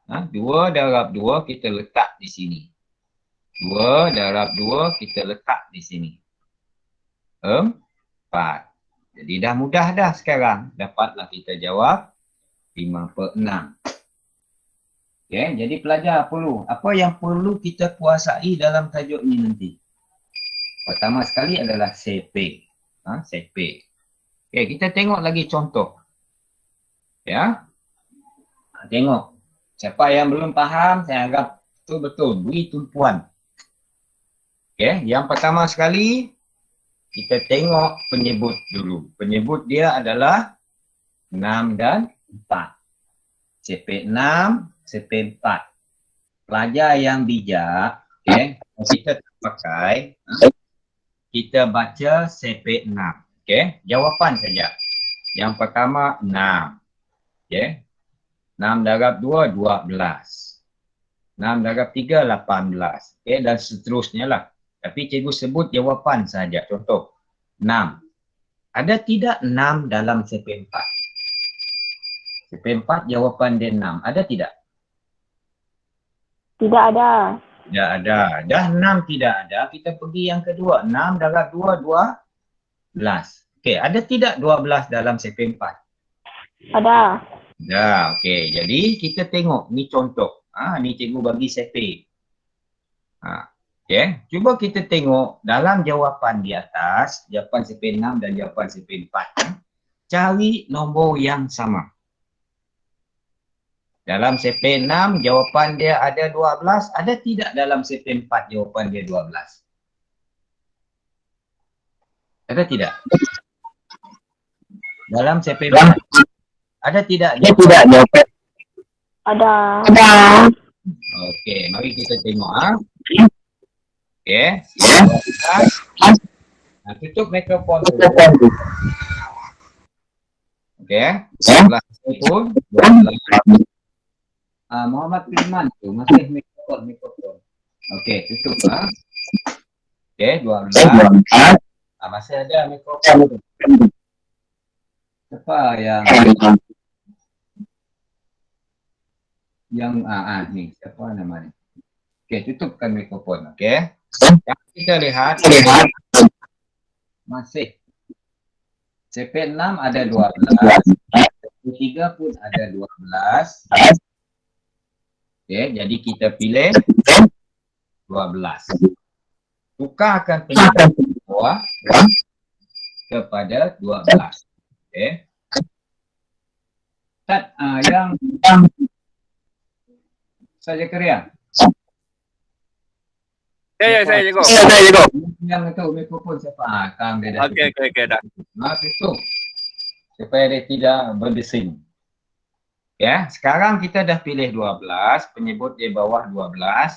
2 darab 2 kita letak di sini. 2 darab 2 kita letak di sini. 4. Jadi dah mudah dah sekarang. Dapatlah kita jawab 5/6. Okey, jadi pelajar perlu. Apa yang perlu kita kuasai dalam tajuk ni nanti? Pertama sekali adalah sepek. Sepek. Okey, kita tengok lagi contoh. Ya. Tengok. Siapa yang belum faham, saya anggap betul-betul beri tumpuan. Okey, yang pertama sekali kita tengok penyebut dulu. Penyebut dia adalah 6 dan 4. Sepek 6, sepek 4. Pelajar yang bijak, okay, kita pakai, kita baca sepek 6. Okay, jawapan saja. Yang pertama 6. Okay. 6 darab 2, 12. 6 darab 3, 18. Okay, dan seterusnya lah. Tapi cikgu sebut jawapan saja. Contoh, 6. Ada tidak 6 dalam sepek 4? Sepek 4 jawapan dia 6. Ada tidak? Tidak ada. Tidak ada. Dah 6 tidak ada. Kita pergi yang kedua. 6 darab 2, 12. Okey, ada tidak 12 dalam sepek 4? Ada. Ya, okey. Jadi kita tengok. Ni contoh. Ni cikgu bagi sepek. Okey, cuba kita tengok dalam jawapan di atas, jawapan sepek 6 dan jawapan sepek 4. Cari nombor yang sama. Dalam sepek 6, jawapan dia ada 12. Ada tidak dalam sepek 4, jawapan dia 12? Ada tidak? Dalam sepek 4, ada tidak? Jawapan? Ada. Okey, mari kita tengok. Okey. Tutup mikrofon dulu. Okey. Sebelah sini pun 12. Muhammad Firman tu masih mikrofon. Okey, tutup Okey, 12. Masih ada mikrofon tu. Siapa yang ni siapa nama ni? Okey, tutupkan mikrofon. Okey. Yang kita lihat masih CP6 ada 12, CP3 pun ada 12. Okey, jadi kita pilih 12. Tukarkan penyebut bawah kepada 12. Okey. Ustaz, yang saja kerja. Ya, saya jago. Yang itu mikrofon siapa? Kang dia dah. Okey, dah. Tutup. Supaya dia tidak berdesing. Ya, sekarang kita dah pilih 12, penyebut di bawah 12.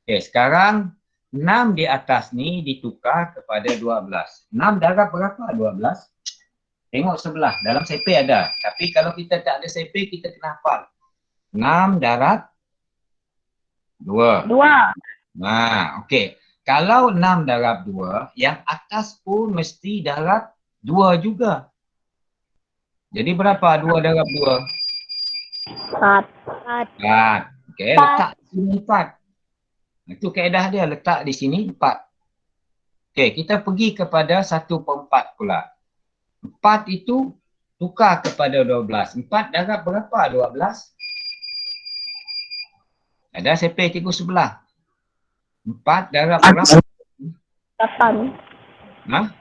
Okey, sekarang 6 di atas ni ditukar kepada 12. 6 darab berapa 12? Tengok sebelah, dalam CP ada. Tapi kalau kita tak ada CP, kita kena hafal. 6 darab 2. 2. Okey. Kalau 6 darab 2, yang atas pun mesti darab 2 juga. Jadi berapa 2 darab 2? 4. Okey, letak di sini 4. Itu kaedah dia, letak di sini 4. Okey, kita pergi kepada 1/4 pula. 4 itu tukar kepada 12. 4 darab berapa 12? Ada CP cikgu sebelah. 4 darab berapa? 8.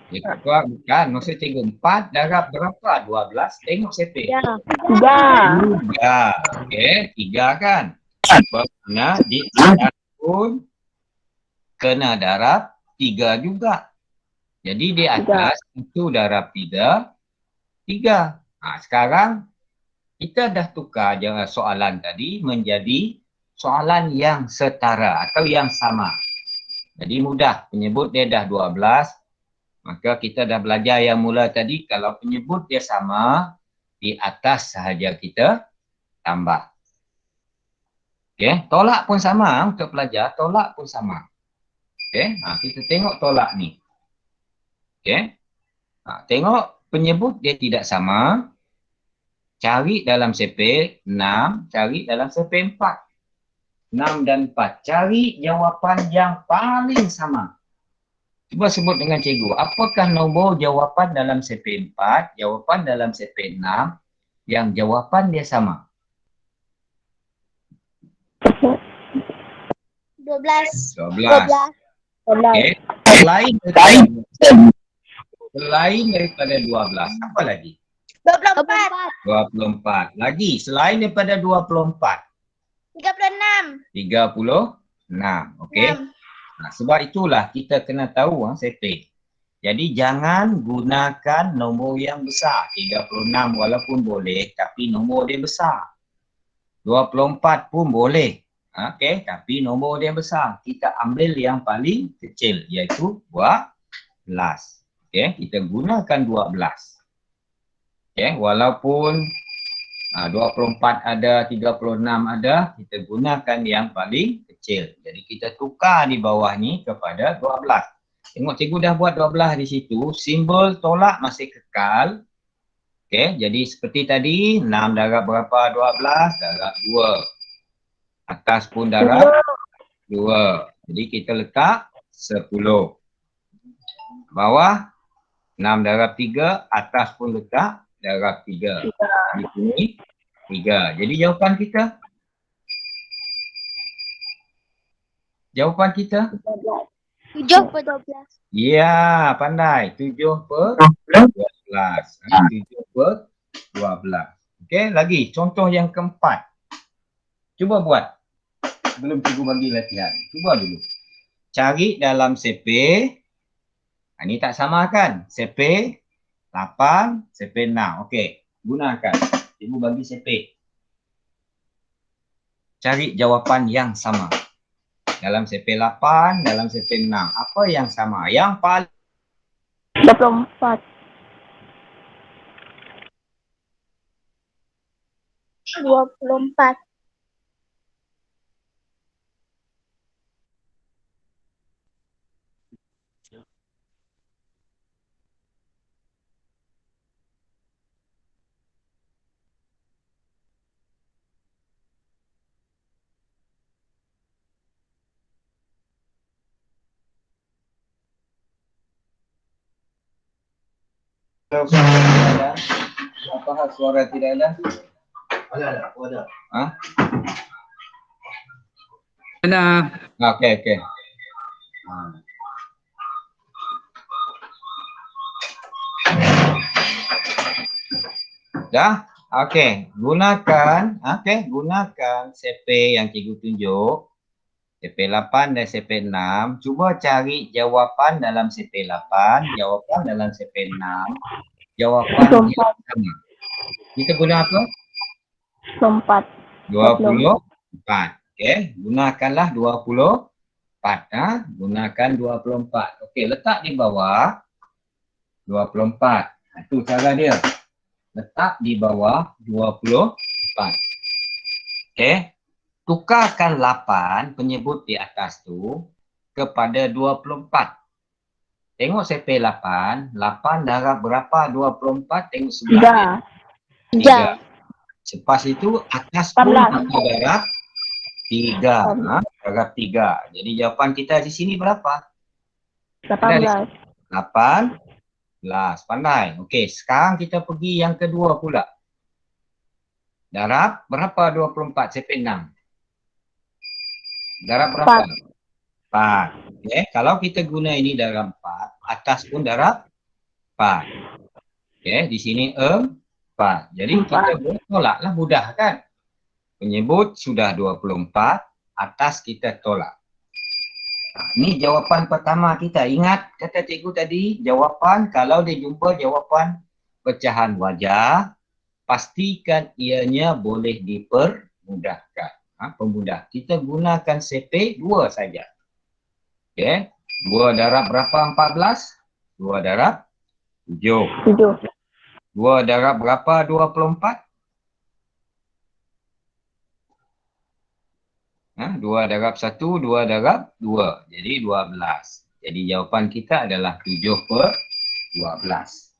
Bukan. Maksud cikgu 4 darab berapa? 12. Tengok CP. 3. Okey, 3 kan? Bermakna di atas pun kena darab 3 juga. Jadi di atas itu darab 3. Sekarang kita dah tukar soalan tadi menjadi soalan yang setara atau yang sama. Jadi mudah, penyebut dia dah 12. Maka kita dah belajar yang mula tadi, kalau penyebut dia sama, di atas sahaja kita tambah. Okey, tolak pun sama untuk pelajar, tolak pun sama. Okey, kita tengok tolak ni. Okey. Tengok penyebut dia tidak sama. Cari dalam CP 6, cari dalam CP 4. 6 dan 4. Cari jawapan yang paling sama. Cuba sebut dengan cikgu. Apakah nombor jawapan dalam CP 4, jawapan dalam CP 6 yang jawapan dia sama? 12. 12. Okey. Selain daripada 12, apa lagi? 24. 24. Lagi, selain daripada 24. 36. 36. Okey. Sebab itulah kita kena tahu CP. Jadi jangan gunakan nombor yang besar. 36 walaupun boleh, tapi nombor dia besar. 24 pun boleh. Okey, tapi nombor dia besar. Kita ambil yang paling kecil, iaitu 12. Okey, kita gunakan 12. Okey, walaupun 24 ada, 36 ada, kita gunakan yang paling kecil. Jadi kita tukar di bawah ni kepada 12. Tengok cikgu dah buat 12 di situ, simbol tolak masih kekal. Okey, jadi seperti tadi, 6 darab berapa 12? Darab 2. Atas pun darab 2. Jadi kita letak 10. Bawah 6 darab 3, atas pun letak darab 3. Di sini 3. Jadi jawapan kita? Jawapan kita? 7/12. Ya, pandai. 7/12. 7/12. Okey, lagi contoh yang keempat. Cuba buat. Sebelum cikgu bagi latihan. Cuba dulu. Cari dalam CP. Ini tak sama kan? CP 8, CP 6. Okey, gunakan. Cikgu bagi CP. Cari jawapan yang sama. Dalam CP 8, dalam CP 6. Apa yang sama? Yang paling 24. 24. Apa hal suara tidak ada? Ada. Ha? Mana? Okey, okey. Dah? Okey, gunakan CP yang cikgu tunjuk. CP 8 dan CP 6. Cuba cari jawapan dalam CP 8, jawapan dalam CP 6, jawapan yang sama. Kita guna apa? 24. 24. Okey, gunakanlah 24. Gunakan 24. Okey, letak di bawah 24. Itu cara dia. Letak di bawah 24. Okey. Tukarkan 8 penyebut di atas tu kepada 24. Tengok CP 8. 8 darab berapa 24? Tengok sebelah. 3. Lepas itu atas pun kita darab 3. Darab 3. Jadi jawapan kita di sini berapa? 18. 18. Pandai. Okey, sekarang kita pergi yang kedua pula. Darab berapa 24? CP 6. Darab berapa? 4. Okey, kalau kita guna ini darab 4, atas pun darab 4. Okey, di sini 4. Jadi kita boleh tolaklah, mudah kan? Penyebut sudah 24, atas kita tolak. Ini jawapan pertama kita. Ingat kata cikgu tadi, jawapan kalau dia jumpa jawapan pecahan wajah, pastikan ianya boleh dipermudahkan. Pemudah. Kita gunakan CP 2 saja. Okey. 2 darab berapa 14? 2 darab 7. 2 darab berapa 24? 2 darab 1, 2 darab 2. Jadi 12. Jadi jawapan kita adalah 7 per 12.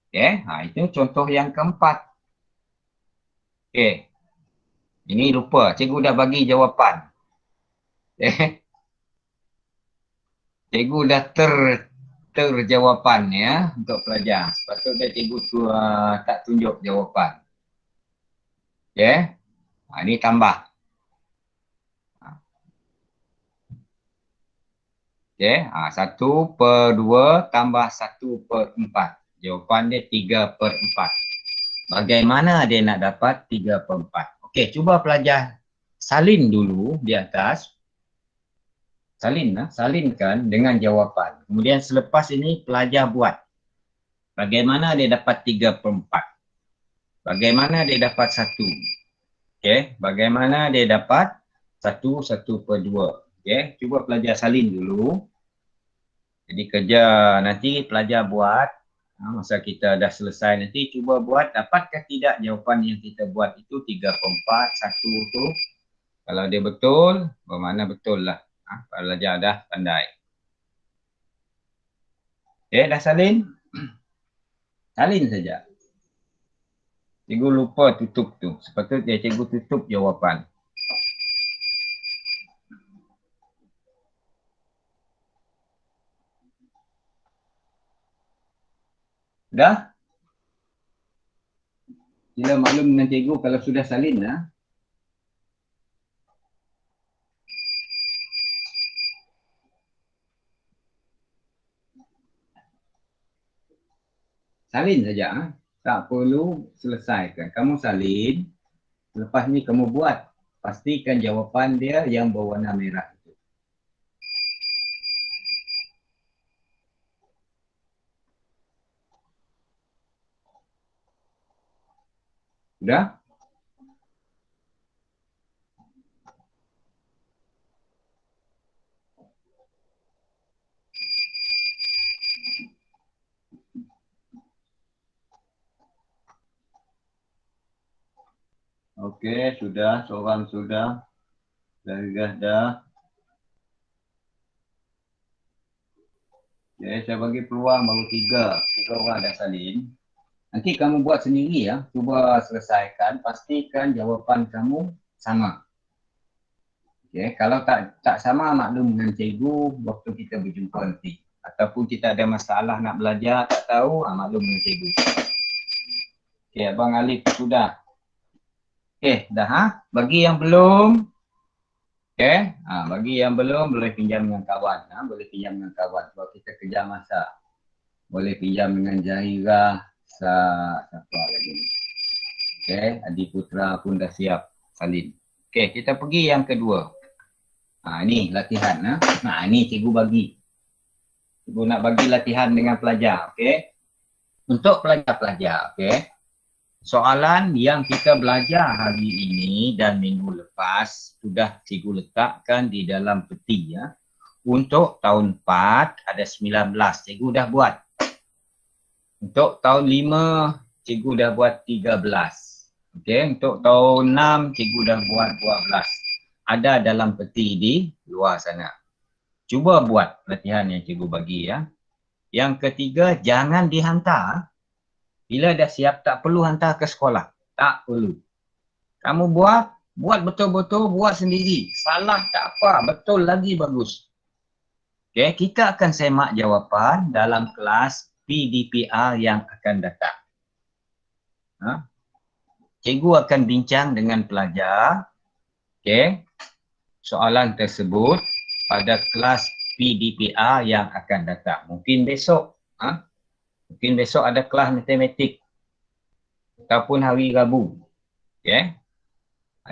Okey, itu contoh yang keempat. Okey. Ini lupa, cikgu dah bagi jawapan. Cikgu dah terjawapan ya untuk pelajar. Sepatutnya cikgu tak tunjuk jawapan. Okey. Ini tambah. Okey, 1 per 2 tambah 1 per 4. Jawapan dia 3 per 4. Bagaimana dia nak dapat 3 per 4? Okey, cuba pelajar salin dulu di atas. Salinkan dengan jawapan. Kemudian selepas ini pelajar buat. Bagaimana dia dapat 3 per 4? Bagaimana dia dapat 1? Okey, bagaimana dia dapat 1 per 2? Okey, cuba pelajar salin dulu. Jadi kerja nanti pelajar buat, masa kita dah selesai nanti cuba buat, dapatkah tidak jawapan yang kita buat itu 3 per 4, 1 tu. Kalau dia betul, bermakna betul lah. Pelajar dah pandai. Okay, dah salin? Salin saja. Cikgu lupa tutup tu. Sepatutnya cikgu tutup jawapan. Dah? Sila maklum dengan cikgu kalau sudah salin lah. Salin saja. Tak perlu selesaikan. Kamu salin. Lepas ni kamu buat. Pastikan jawapan dia yang berwarna merah. Sudah? Okey, sudah. Seorang sudah. Dah dah. Okey, saya bagi peluang baru 3. 3 orang dah salin. Nanti kamu buat sendiri ya. Cuba selesaikan. Pastikan jawapan kamu sama. Okey, kalau tak sama maklum dengan cikgu waktu kita berjumpa nanti. Ataupun kita ada masalah nak belajar tak tahu, maklum dengan cikgu. Okey, Abang Alif sudah. Okey, dah ha? Bagi yang belum. Okey, bagi yang belum boleh pinjam dengan kawan. Boleh pinjam dengan kawan sebab kita kejar masa. Boleh pinjam dengan Zahira, siapa lagi ni. Okey, Adi Putra pun dah siap salin. Okey, kita pergi yang kedua. Ni latihan. Ni cikgu bagi. Cikgu nak bagi latihan dengan pelajar. Okey. Untuk pelajar-pelajar. Okey. Soalan yang kita belajar hari ini dan minggu lepas sudah cikgu letakkan di dalam peti ya. Untuk tahun 4 ada 19, cikgu dah buat. Untuk tahun 5 cikgu dah buat 13. Okey, untuk tahun 6 cikgu dah buat 12. Ada dalam peti di luar sana. Cuba buat latihan yang cikgu bagi ya. Yang ketiga, jangan dihantar. Bila dah siap, tak perlu hantar ke sekolah. Tak perlu. Kamu buat betul-betul, buat sendiri. Salah tak apa, betul lagi bagus. Okay, kita akan semak jawapan dalam kelas PDPR yang akan datang. Cikgu akan bincang dengan pelajar. Okay, soalan tersebut pada kelas PDPR yang akan datang. Mungkin besok. Mungkin besok ada kelas matematik ataupun hari Rabu. Okay.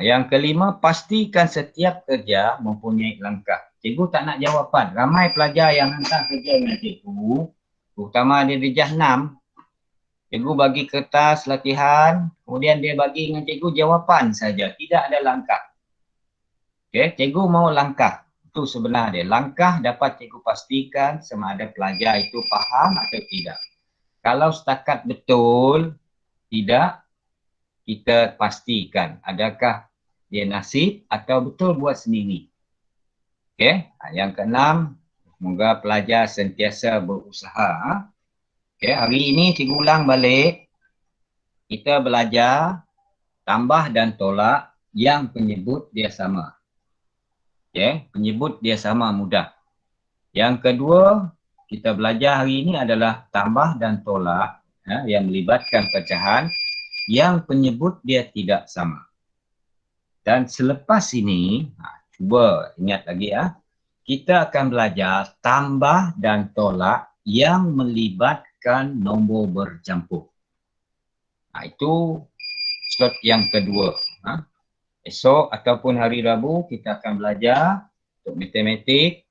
Yang kelima, pastikan setiap kerja mempunyai langkah. Cikgu tak nak jawapan. Ramai pelajar yang hantar kerja dengan cikgu, terutama di darjah 6. Cikgu bagi kertas latihan, kemudian dia bagi dengan cikgu jawapan saja. Tidak ada langkah. Okay. Cikgu mau langkah. Itu sebenarnya langkah dapat cikgu pastikan sama ada pelajar itu faham atau tidak. Kalau setakat betul, tidak, kita pastikan adakah dia nasib atau betul buat sendiri. Okey, yang keenam, semoga pelajar sentiasa berusaha. Okey, hari ini cikgu ulang balik. Kita belajar tambah dan tolak yang penyebut dia sama. Okey, penyebut dia sama mudah. Yang kedua, kita belajar hari ini adalah tambah dan tolak yang melibatkan pecahan yang penyebut dia tidak sama. Dan selepas ini, cuba ingat lagi kita akan belajar tambah dan tolak yang melibatkan nombor bercampur. Itu slot yang kedua. Esok ataupun hari Rabu kita akan belajar untuk matematik,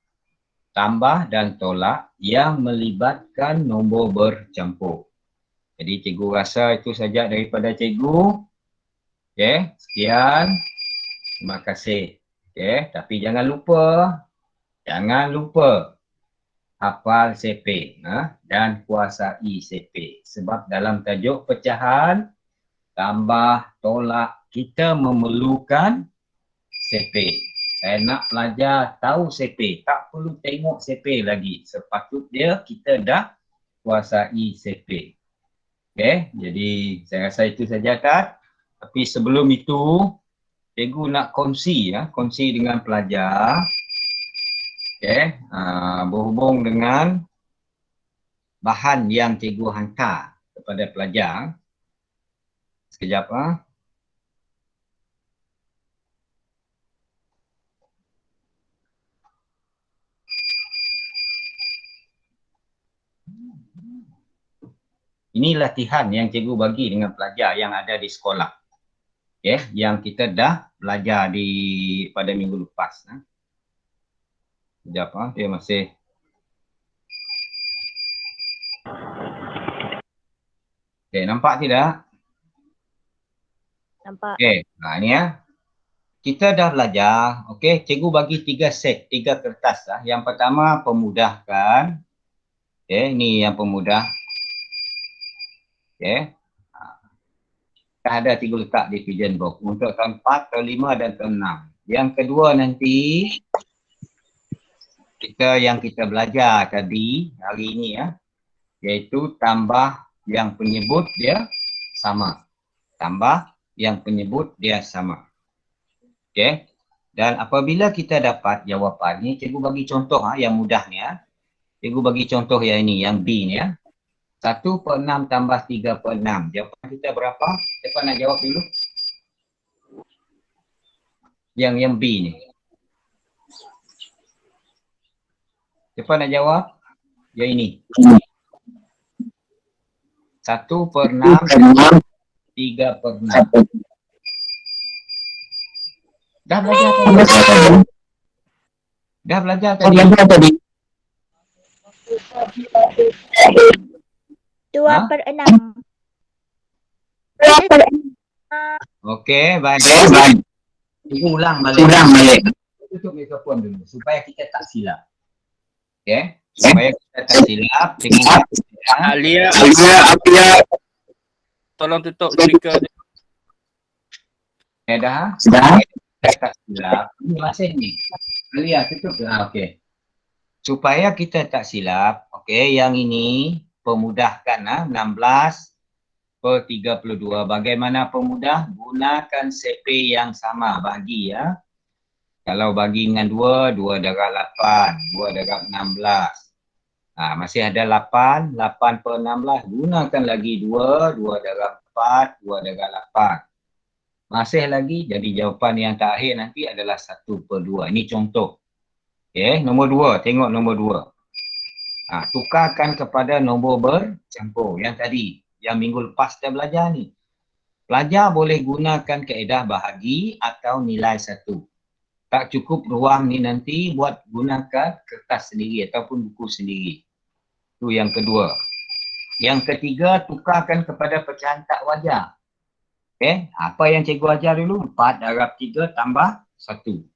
tambah dan tolak yang melibatkan nombor bercampur. Jadi cikgu rasa itu saja daripada cikgu. Okey, sekian. Terima kasih. Okey, tapi jangan lupa hafal CP dan kuasai CP. Sebab dalam tajuk pecahan, tambah, tolak, kita memerlukan CP. Saya nak pelajar tahu CP. Tak perlu tengok CP lagi. Sepatutnya kita dah kuasai CP. Okey, jadi saya rasa itu saja kan. Tapi sebelum itu, cikgu nak kongsi dengan pelajar. Okey, berhubung dengan bahan yang cikgu hantar kepada pelajar. Sekejap Ini latihan yang cikgu bagi dengan pelajar yang ada di sekolah. Okay, yang kita dah belajar pada minggu lepas. Sekejap dia masih. Okay, nampak tidak? Nampak. Okay, ni kita dah belajar. Okay, cikgu bagi 3 set, 3 kertas. Yang pertama pemudahkan. Okay, ni yang pemudah. Okay. dah ada cikgu letak di pigeon box untuk tahun 4, tahun 5 dan tahun 6. Yang kedua nanti kita belajar tadi hari ini ya, iaitu tambah yang penyebut dia sama. Tambah yang penyebut dia sama. Okey. Dan apabila kita dapat jawapan ni, cikgu bagi contoh yang mudah ni ya. Cikgu bagi contoh yang ini, yang B ni ya. 1/6 tambah 3/6. Jawapan kita berapa? Siapa nak jawab dulu? Yang B ni. Siapa nak jawab? Yang ini. 1/6 3/6. Dah belajar tadi. Dah belajar tadi. 2/6. Okey, baik. Cikgu ulang balik. Tutup mikrofon dulu supaya kita tak silap. Okey, supaya kita tak silap. Cikgu Alia, tolong tutup speaker. dah. Tak silap. Ini masih ni. Alia, tutup. Okey. Supaya kita tak silap, okey, yang ini pemudahkan 16/32. Bagaimana pemudah? Gunakan CP yang sama, bagi ya. Kalau bagi dengan 2, 2 darab 8, 2 darab 16. Masih ada 8, 8/16. Gunakan lagi 2, 2 darab 4, 2 darab 8. Masih lagi, jadi jawapan yang terakhir nanti adalah 1/2. Ini contoh. Okey, nombor 2. Tengok nombor 2. Tukarkan kepada nombor bercampur. Yang tadi, yang minggu lepas kita belajar ni. Pelajar boleh gunakan kaedah bahagi atau nilai 1. Tak cukup ruang ni nanti buat gunakan kertas sendiri ataupun buku sendiri. Itu yang kedua. Yang ketiga, tukarkan kepada pecahan tak wajar. Okey, apa yang cikgu ajar dulu? 4 darab 3 tambah 1.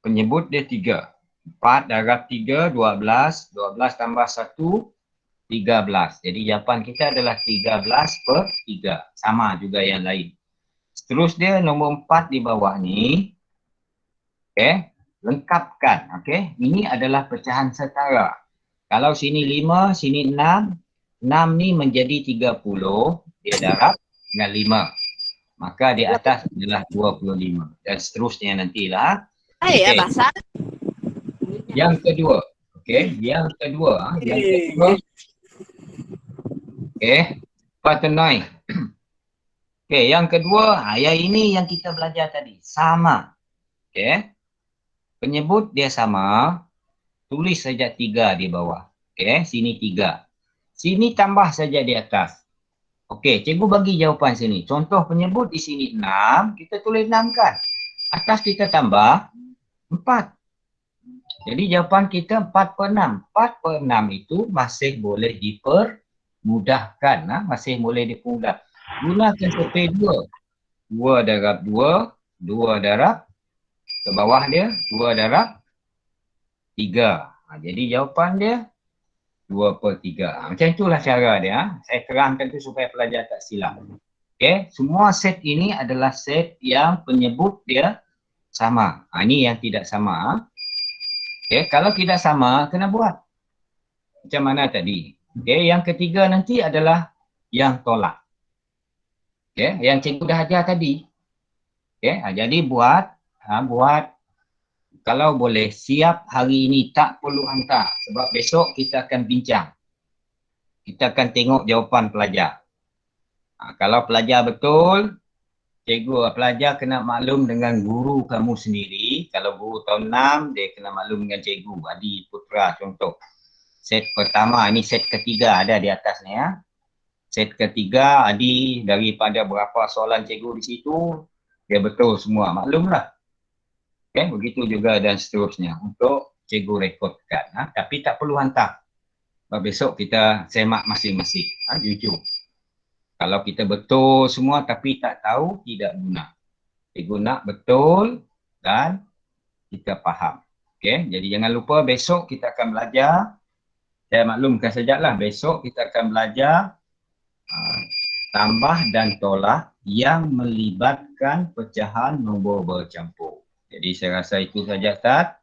Penyebut dia 3. 4 darab 3, 12. 12 tambah 1, 13. Jadi jawapan kita adalah 13/3. Sama juga yang lain. Seterusnya nombor 4 di bawah ni. Okey, lengkapkan. Okey, ini adalah pecahan setara. Kalau sini 5, sini 6. 6 ni menjadi 30. Dia darab dengan 5. Maka di atas adalah 25. Dan seterusnya nantilah. Ya, bahasa. Yang kedua. Okey, yang kedua. Okey, patenai. Okey, yang kedua, yang ini yang kita belajar tadi. Sama. Okey. Penyebut dia sama. Tulis saja 3 di bawah. Okey, sini 3. Sini tambah saja di atas. Okey, cikgu bagi jawapan sini. Contoh penyebut di sini 6, kita tulis 6 kan. Atas kita tambah 4. Jadi jawapan kita 4/6. 4/6 itu masih boleh dipermudahkan. Masih boleh dipermudah. Gunakan CP 2. 2 darab 2. 2 darab ke bawah dia. 2 darab 3. Jadi jawapan dia 2/3. Macam itulah cara dia. Saya terangkan tu supaya pelajar tak silap. Okey, semua set ini adalah set yang penyebut dia sama. Ini yang tidak sama. Okey, kalau tidak sama, kena buat. Macam mana tadi? Okey, yang ketiga nanti adalah yang tolak. Okey, yang cikgu dah ajar tadi. Okey, jadi buat kalau boleh siap hari ini, tak perlu hantar sebab besok kita akan bincang. Kita akan tengok jawapan pelajar. Kalau pelajar betul, pelajar kena maklum dengan guru kamu sendiri. Kalau guru tahun 6, dia kena maklum dengan cikgu. Adi Putra contoh. Set pertama, ini set ketiga ada di atas ni ya. Set ketiga, Adi daripada berapa soalan cikgu di situ, dia betul semua. Maklumlah. Okay, begitu juga dan seterusnya untuk cikgu rekodkan. Tapi tak perlu hantar. Sebab besok kita semak masing-masing. Jujur. Kalau kita betul semua tapi tak tahu, tidak guna. Cikgu nak betul dan kita faham. Okay, jadi jangan lupa besok kita akan belajar. Saya maklumkan sajalah, besok kita akan belajar tambah dan tolak yang melibatkan pecahan nombor bercampur. Jadi saya rasa itu saja Ustaz.